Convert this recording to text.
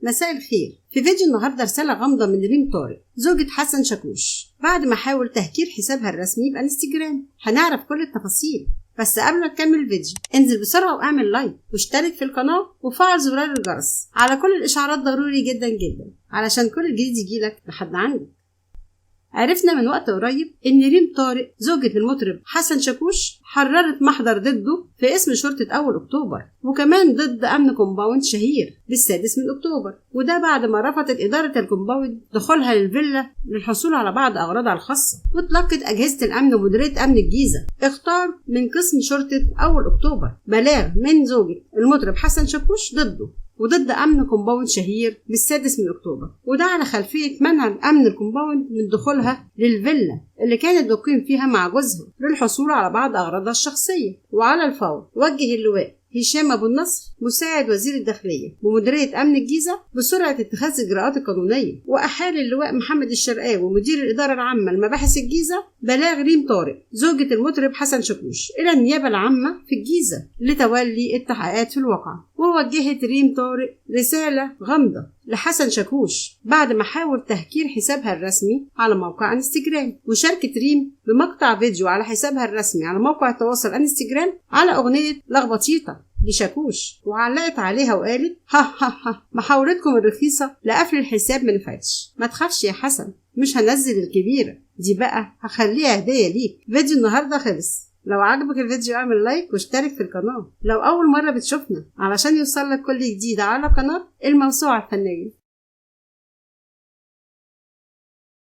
مساء الخير. في فيديو النهارده رسالة غامضة من ريم طارق زوجة حسن شاكوش بعد ما حاول تهكير حسابها الرسمي بانستجرام. هنعرف كل التفاصيل، بس قبل ما تكمل الفيديو انزل بسرعة واعمل لايك واشترك في القناة وفعل زرار الجرس على كل الاشعارات، ضروري جدا جدا علشان كل الجديد يجيلك لحد عندك. عرفنا من وقت قريب ان ريم طارق زوجة المطرب حسن شاكوش حررت محضر ضده في اسم شرطة أول أكتوبر، وكمان ضد أمن كومباوند شهير بالسادس من أكتوبر، وده بعد ما رفضت إدارة الكومباوند دخولها للفيلا للحصول على بعض أغراضها الخاصة. واتلقت أجهزة الأمن ومديرية أمن الجيزة اختار من قسم شرطة أول أكتوبر بلاغ من زوجة المطرب حسن شاكوش ضده وضد أمن كومباوند شهير بالسادس من أكتوبر، وده على خلفية منع أمن الكومباوند من دخولها للفيلا اللي كانت تقيم فيها مع جوزها للحصول على بعض أغراضها الشخصية. وعلى الفور وجه اللواء هشام أبو النصر مساعد وزير الداخلية بمديرية أمن الجيزة بسرعة اتخاذ الإجراءات القانونية، وأحال اللواء محمد الشرقاوي ومدير الإدارة العامة لمباحث الجيزة بلاغ ريم طارق زوجة المطرب حسن شاكوش إلى النيابة العامة في الجيزة لتولي التحقيقات في الواقع. ووجهت ريم طارق رسالة غامضة لحسن شاكوش بعد ما حاول تهكير حسابها الرسمي على موقع انستجرام. وشاركت ريم بمقطع فيديو على حسابها الرسمي على موقع التواصل انستجرام على أغنية لخبطيطة لشاكوش، وعلقت عليها وقالت ها محاولتكم الرخيصة لقفل الحساب منفعتش. ما تخافش يا حسن، مش هنزل الكبيرة دي بقى، هخليها هدية ليك. فيديو النهاردة خلص. لو عجبك الفيديو اعمل لايك واشترك في القناة لو أول مرة بتشوفنا علشان يوصلك كل جديد على قناة الموسوعة الفنية.